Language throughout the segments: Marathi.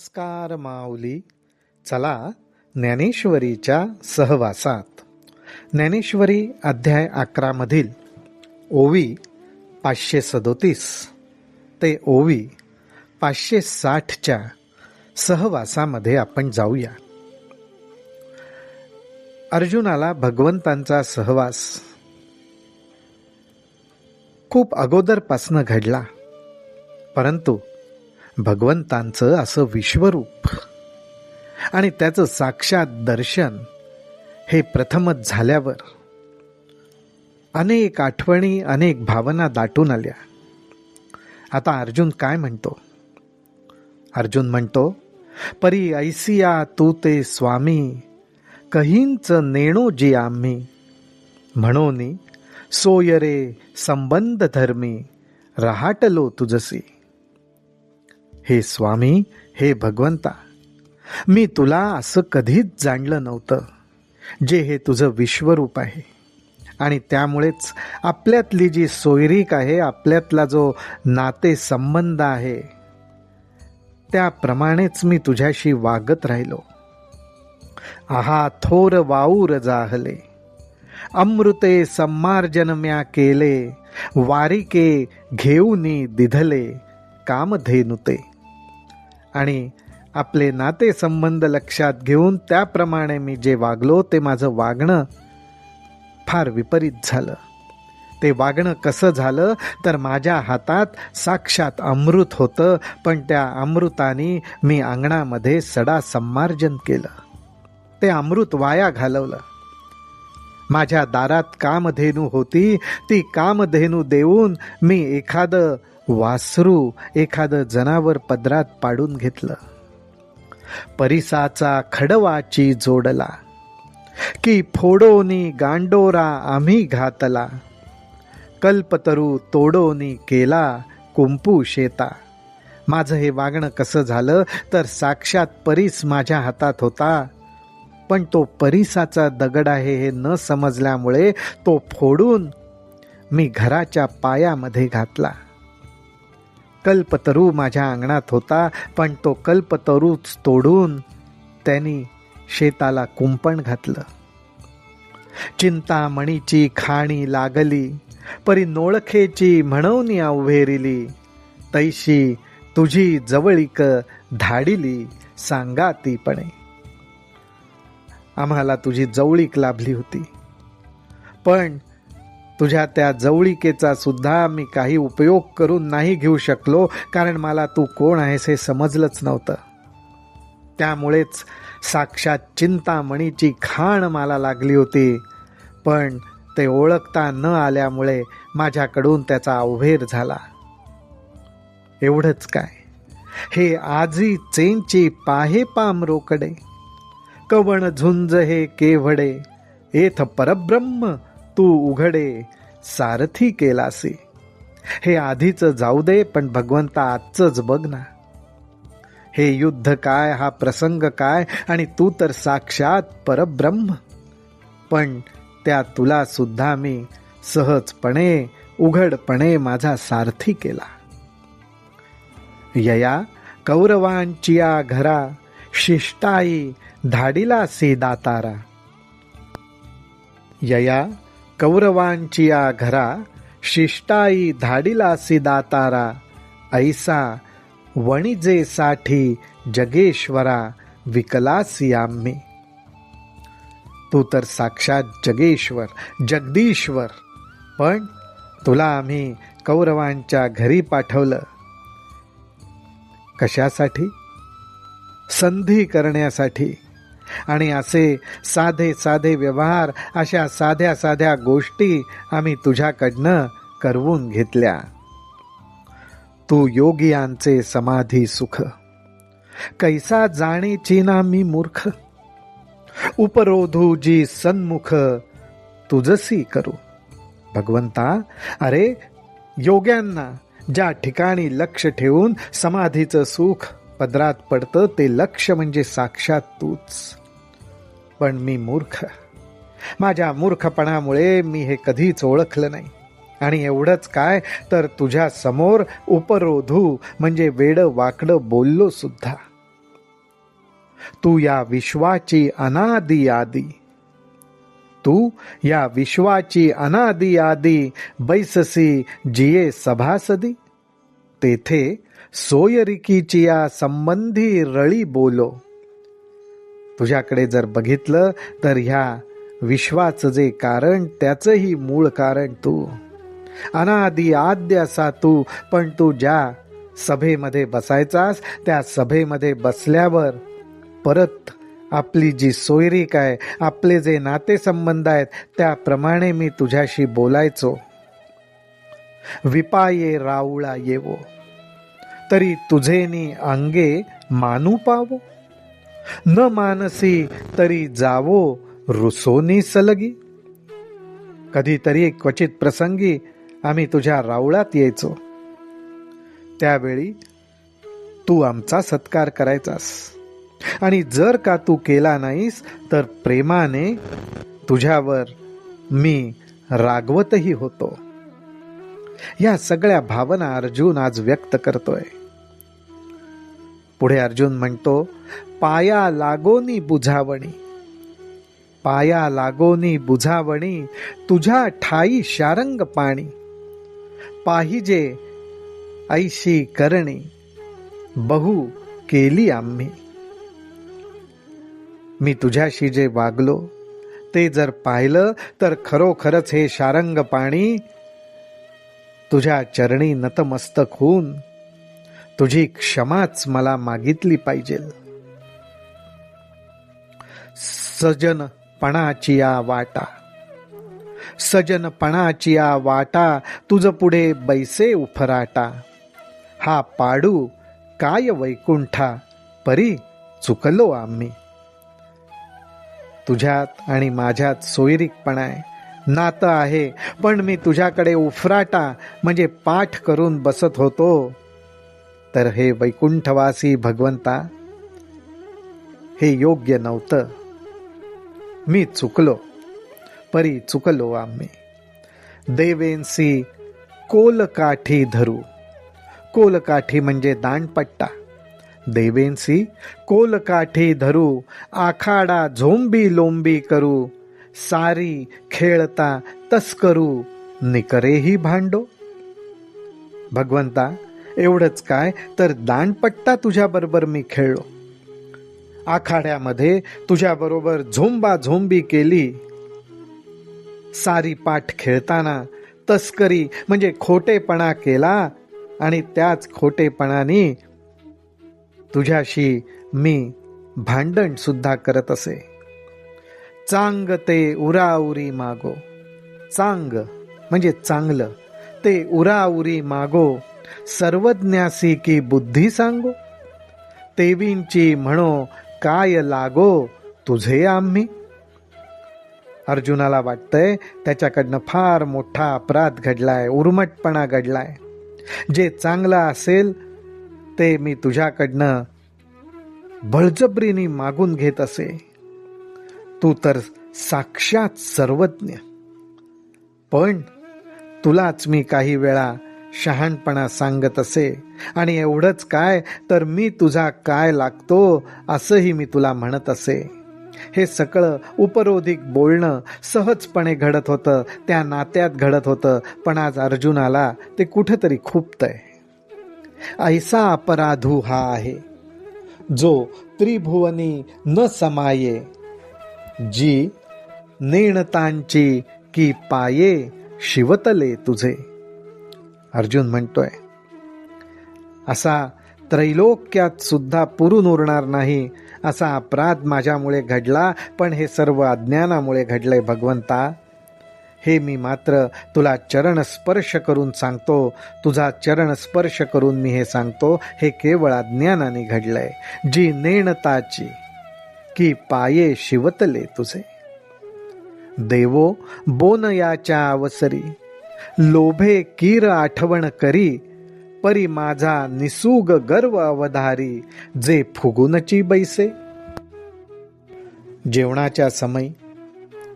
नमस्कार माऊली. चला ज्ञानेश्वरीच्या सहवासात. ज्ञानेश्वरी अध्याय 11 मधील ओवी 537 ते ओवी 560च्या सहवासामध्ये आपण जाऊया. अर्जुनाला भगवंतांचा सहवास खूप अगोदरपासनं घडला, परंतु भगवंतांचं असं विश्वरूप आणि त्याचं साक्षात दर्शन हे प्रथमच झाल्यावर अनेक आठवणी, अनेक भावना दाटून आल्या. आता अर्जुन काय म्हणतो? अर्जुन म्हणतो, परी ऐसिया तू ते स्वामी, कहींच नेणो जी आम्ही, म्हणोनी सोय रे संबंध धर्मी, रहाटलो तुझसी. हे स्वामी, हे भगवंता, मी तुला असं कधीच जाणलं नव्हतं, जे हे तुझं विश्वरूप आहे. आणि त्यामुळेच आपल्यातली जी सोयरीक आहे, आपल्यातला जो नाते संबंध आहे, त्याप्रमाणेच मी तुझ्याशी वागत राहिलो. आहा थोर वाऊर जाहले, अमृते सम्मार्जन म्या केले, वारिके घेऊनी दिधले कामधेनुते. आणि आपले नाते संबंध लक्षात घेऊन त्याप्रमाणे मी जे वागलो, ते माझं वागणं फार विपरीत झालं. ते वागणं कसं झालं तर माझ्या हातात साक्षात अमृत होतं, पण त्या अमृताने मी अंगणामध्ये सडा सम्मार्जन केलं. ते अमृत वाया घालवलं. माझ्या दारात कामधेनू होती, ती कामधेनू देऊन मी एखादं वासरू, एखादं जनावर पदरात पाडून घेतलं. परिसाचा खडवाची जोडला, की फोडोनी गांडोरा आम्ही घातला, कल्पतरू तोडोनी केला कुंपू शेता. माझं हे वागणं कसं झालं तर साक्षात परीस माझ्या हातात होता, पण तो परिसाचा दगड आहे हे न समजल्यामुळे तो फोडून मी घराच्या पायामध्ये घातला. कल्पतरू माझ्या अंगणात होता, पण तो कल्पतरूच तोडून त्यांनी शेताला कुंपण घातलं. चिंतामणीची खाणी लागली, परी नोळखेची म्हणून उभेरिली, तैशी तुझी जवळीक धाडिली सांगातीपणे. आम्हाला तुझी जवळीक लाभली होती, पण तुझ्या त्या जवळिकेचा सुद्धा मी काही उपयोग करून नाही घेऊ शकलो, कारण मला तू कोण आहेस हे समजलंच नव्हतं. त्यामुळेच साक्षात चिंतामणीची खाण मला लागली होती, पण ते ओळखता न आल्यामुळे माझ्याकडून त्याचा अवहेर झाला. एवढंच काय, हे आजी चेंची पाहे पाम रोकडे, कवण झुंज हे केवढे, एथ परब्रह्म तू उघडे सारथी केलासी. हे आधीचं जाऊ दे, पण भगवंता आजचंच बघ ना. हे युद्ध काय, हा प्रसंग काय, आणि तू तर साक्षात परब्रह्म, पण त्या तुला सुद्धा मी सहजपणे, उघडपणे माझा सारथी केला. यया कौरवांचिया घरा, शिष्टाई धाडिलासी दातारा. यया कौरवांचिया घरा, शिष्टाई धाडिलासी दातारा, ऐसा वणिजे साठी जगेश्वरा विकलासी आम्ही. तू तर साक्षात जगेश्वर, जगदीश्वर, पण तुला आम्ही कौरवांच्या घरी पाठवलं. कशासाठी? संधी करण्यासाठी. आणि असे साधे साधे व्यवहार, अशा साध्या साध्या गोष्टी आम्ही तुझ्याकडनं करवून घेतल्या. तू योगियांचे समाधी सुख, कैसा जाणेची ना मी मूर्ख, उपरोधू जी सन्मुख तुझसी करू. भगवंता, अरे योग्यांना ज्या ठिकाणी लक्ष ठेवून समाधीचं सुख पदरात पडतं, ते लक्ष म्हणजे साक्षात तूच. पण मी मूर्ख, माझ्या मूर्खपणामुळे मी हे कधीच ओळखलं नाही. आणि एवढंच काय तर तुझ्या समोर उपरोधू म्हणजे वेडं वाकडं बोललो सुद्धा. तू या विश्वाची अनादि आदी, तू या विश्वाची अनादि आदी, बैससी जिये सभासदी, तेथे सोयरिकीची या संबंधी रळी बोलो. तुझ्याकडे जर बघितलं तर ह्या विश्वाचं जे कारण, त्याचंही मूळ कारण तू. अनादि आद्य असा तू. पण तू ज्या सभेमध्ये बसायचास, त्या सभेमध्ये बसल्यावर परत आपली जी सोयरीक आहे, आपले जे नातेसंबंध आहेत, त्याप्रमाणे मी तुझ्याशी बोलायचो. विपाये राऊळा येवो, तरी तुझेनी अंगे मानू पावो. न मानसी तरी जावो रुसोनी सलगी. कधीतरी क्वचित प्रसंगी आम्ही तुझ्या राऊळात यायचो, त्यावेळी तू आमचा सत्कार करायचास. आणि जर का तू केला नाहीस तर प्रेमाने तुझ्यावर मी रागवतही होतो. या सगळ्या भावना अर्जुन आज व्यक्त करतोय. पुढे अर्जुन म्हणतो, पाया लागोनी बुझावणी, पाया लागोनी बुझावणी, तुझ्या ठाई शारंग पाणी. पाहिजे ऐशी करणी, बहु केली आम्ही. मी तुझ्याशी जे वागलो ते जर पाहिलं तर खरोखरच हे शारंग पाणी तुझ्या चरणी नतमस्तक होऊन तुझी क्षमाच मला मागितली पाहिजे. सजनपणाची या वाटा, सजनपणाची या वाटा, तुझ पुढे बैसे उफराटा. हा पाडू काय वैकुंठा, परी चुकलो आम्ही. तुझ्यात आणि माझ्यात सोयरीकपणा आहे, नातं आहे, पण मी तुझ्याकडे उफराटा म्हणजे पाठ करून बसत होतो. तर हे वैकुंठवासी भगवंता, हे योग्य नव्हतं. मी चुकलो, परी चुकलो आम्ही. देवेंसी कोलकाठी धरू, कोलकाठी म्हणजे दांडपट्टा. देवेंसी कोलकाठी धरू, आखाडा झोंबी लोंबी करू. सारी खेळता तस्करू, निकरेही भांडो. भगवंता, एवढंच काय तर दांडपट्टा तुझ्याबरोबर मी खेळलो, आखाड्यामध्ये तुझ्याबरोबर झोंबी केली. सारी पाठ खेळताना तस्करी म्हणजे खोटेपणा केला आणि त्याच खोटेपणाने तुझ्याशी मी भांडण सुद्धा करत असे. चांग ते उराउरी मागो, चांग म्हणजे चांगलं, ते उराउरी मागो. सर्वज्ञासी की बुद्धी सांगो, तेवींची म्हणो काय लागो तुझे आम्ही. अर्जुनाला वाटतंय त्याच्याकडनं फार मोठा अपराध घडलाय, उर्मटपणा घडलाय. जे चांगलं असेल ते मी तुझ्याकडनं बळजबरीने मागून घेत असे. तू तर साक्षात सर्वज्ञ, पण तुलाच मी काही वेळा शहाणपणा सांगत असे. आणि एवढंच काय तर मी तुझा काय लागतो असंही मी तुला म्हणत असे. हे सगळं उपरोधिक बोलणं सहजपणे घडत होतं, त्या नात्यात घडत होतं. पण आज अर्जुनाला ते कुठेतरी खुपतंय. ऐसा अपराधू हा आहे, जो त्रिभुवनी न समाये. जी नेणतांची की पाये, शिवतले तुझे. अर्जुन म्हणतोय, असा त्रैलोक्यात सुद्धा पुरून उरणार नाही असा अपराध माझ्यामुळे घडला, पण हे सर्व अज्ञानामुळे घडलंय भगवंता. हे मी मात्र तुला चरण स्पर्श करून सांगतो, तुझा चरण स्पर्श करून मी हे सांगतो, हे केवळ अज्ञानाने घडलंय. जी नेणताची की पाये, शिवतले तुझे. देवो बोनयाच्या अवसरी, लोभे कीर आठवण करी. परी माझा निसूग गर्व अवधारी, जे फुगूनची बैसे. जेवणाच्या समयी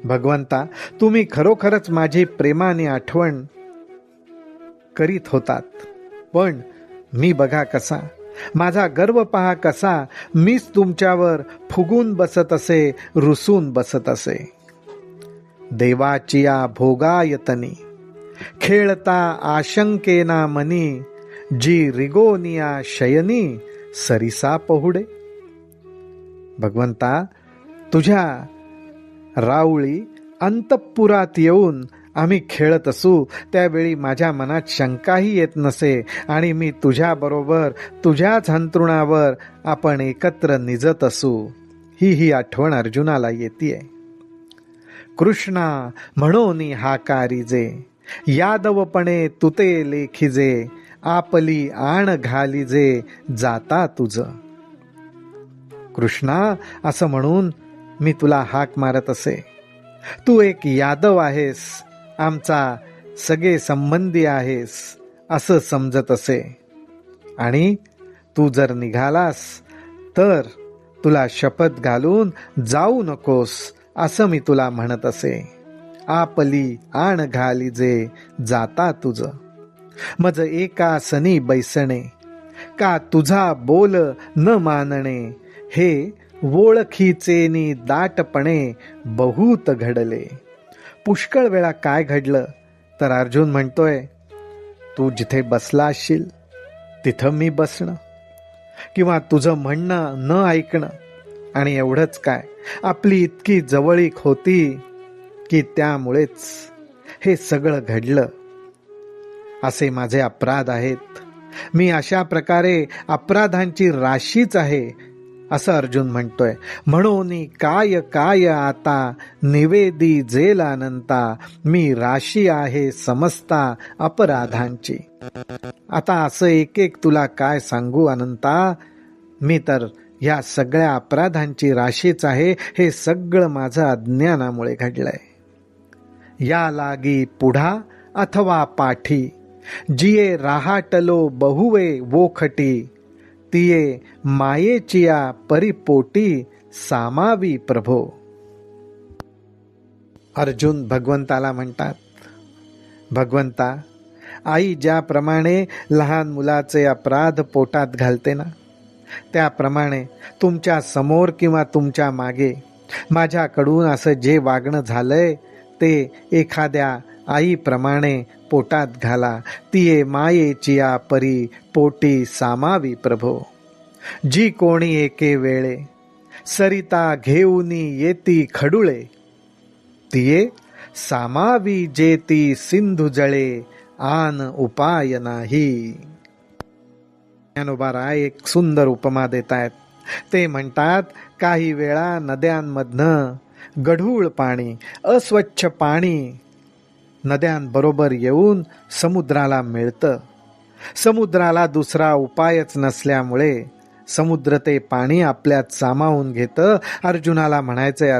भगवंता तुम्ही खरोखरच माझी प्रेमाने आठवण करीत होतात, पण मी बघा कसा माझा गर्व पहा कसा, मीच तुमच्यावर फुगून बसत असे, रुसून बसत असे. देवाची या भोगायतनी खेळता आशंकेना मनी, जी रिगोनिया शयनी सरिसा पहुडे. भगवंता, तुझ्या राऊळी अंतःपुरात येऊन आम्ही खेळत असू, त्यावेळी माझ्या मनात शंकाही येत नसे आणि मी तुझ्याबरोबर तुझ्याच अंथरुणावर आपण एकत्र निजत असू, ही आठवण अर्जुनाला येतीये. कृष्णा म्हणून हाकारिजे, यादवपणे तुते लेखिजे, आपली आण घालिजे जाता तुझ. कृष्णा असं म्हणून मी तुला हाक मारत असे. तू एक यादव आहेस, आमचा सगळे संबंधी आहेस असं समजत असे. आणि तू जर निघालास तर तुला शपथ घालून जाऊ नकोस असं मी तुला म्हणत असे. आपली आण घालिजे जाता तुझ, मज एका सनी बैसणे, का तुझा बोल न मानणे, हे ओळखीचेनी दाटपणे बहुत घडले. पुष्कळ वेळा काय घडलं तर अर्जुन म्हणतोय, तू जिथे बसला असशील तिथं मी बसणं, किंवा तुझं म्हणणं न ऐकणं, आणि एवढंच काय, आपली इतकी जवळीक होती की त्यामुळेच हे सगळं घडलं. असे माझे अपराध आहेत, मी अशा प्रकारे अपराधांची राशीच आहे असं अर्जुन म्हणतोय. म्हणून काय काय आता निवेदी जेल अनंता, मी राशी आहे समजता अपराधांची. आता असं एक एक तुला काय सांगू अनंता, मी तर या सगळ्या अपराधांची राशीच आहे. हे सगळं माझं अज्ञानामुळे घडलंय. या लागी पुढा अथवा पाठी, जिये राहाटलो बहुवे वोखटी, तिये मायेचिया परिपोटी सामावी प्रभो. अर्जुन भगवंताला म्हणतात, भगवंता, आई ज्याप्रमाणे लहान मुलाचे अपराध पोटात घालते ना, त्याप्रमाणे तुमच्या समोर किंवा तुमच्या मागे माझ्याकडून असं जे वागणं झालंय ते एखाद्या आईप्रमाणे पोटात घाला. तिये मायेचिया परी पोटी सामावी प्रभो, जी कोणी एके वेळे सरिता घेऊनी येती खडुळे, तिये सामावी जेती सिंधू जळे, आन उपाय नाही. ज्ञानोबाराय एक सुंदर उपमा देत आहेत. ते म्हणतात, काही वेळा नद्यांमधनं गढूळ पाणी, अस्वच्छ पाणी नद्यांबरोबर येऊन समुद्राला मिळतं. समुद्राला दुसरा उपायच नसल्यामुळे समुद्र ते पाणी आपल्यात सामावून घेतं. अर्जुनाला म्हणायचंय,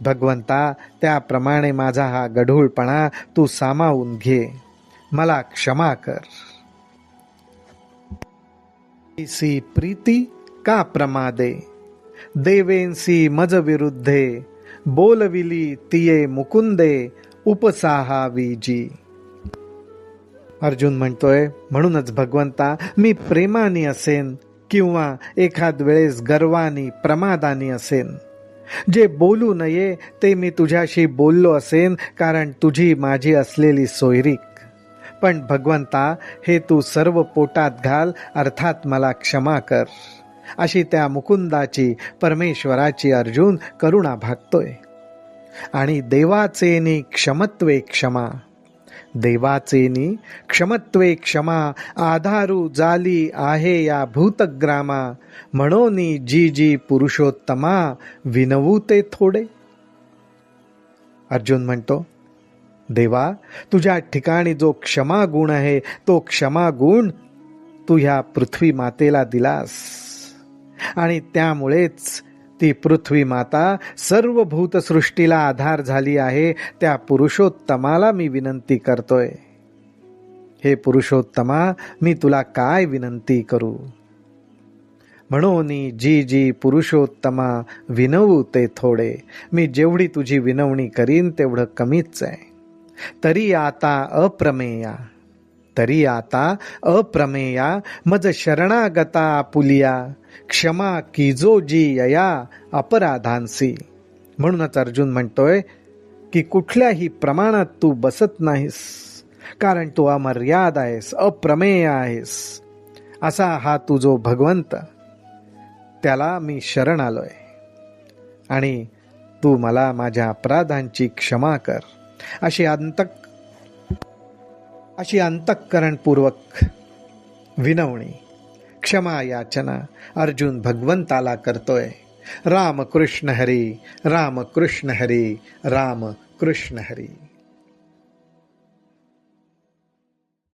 भगवंता, त्याप्रमाणे माझा हा गढूळपणा तू सामावून घे, मला क्षमा कर. सी प्रीती का प्रमादे, देवेंसी मज विरुद्धे, बोलविली तिये मुकुंदे, उपसाहावीजी. अर्जुन म्हणतोय, म्हणूनच भगवंता, मी प्रेमाने असेन किंवा एखाद वेळेस गर्वानी प्रमादानी असेन. जे बोलू नये ते मी तुझ्याशी बोललो असेन, कारण तुझी माझी असलेली सोयरीक. पण भगवंता, हे तू सर्व पोटात घाल, अर्थात मला क्षमा कर. अशी त्या मुकुंदाची, परमेश्वराची अर्जुन करुणा भागतोय. आणि देवाचेनी क्षमत्वे क्षमा, देवाचेनी क्षमत्वे क्षमा, आधारू जाली आहे या भूतग्रामा, म्हणोनी जी जी पुरुषोत्तमा, विनवू ते थोडे. अर्जुन म्हणतो, देवा, तुझ्या ठिकाणी जो क्षमा गुण आहे, तो क्षमा गुण तू ह्या पृथ्वी मातेला दिलास, आणि त्यामुळेच ती पृथ्वी माता सर्व भूतसृष्टीला आधार झाली आहे. त्या पुरुषोत्तमाला मी विनंती करतोय, हे पुरुषोत्तमा, मी तुला काय विनंती करू. म्हणून जी जी पुरुषोत्तमा, विनवू ते थोडे. मी जेवढी तुझी विनवणी करीन तेवढं कमीच आहे. तरी आता अप्रमेया, तरी आता अप्रमेया मज शरणागता आपुलिया, क्षमा कीजो जी यया अपराधांसी. म्हणूनच अर्जुन म्हणतोय की कुठल्याही प्रमाणात तू बसत नाहीस, कारण तू अमर्याद आहेस, अप्रमेय आहेस. असा हा तू जो भगवंत, त्याला मी शरण आलोय आणि तू मला माझ्या अपराधांची क्षमा कर. अशी अंतःकरणपूर्वक विनवणी, क्षमा याचना अर्जुन भगवंताला करतोय. राम कृष्ण हरी, राम कृष्ण हरी, राम कृष्ण हरी.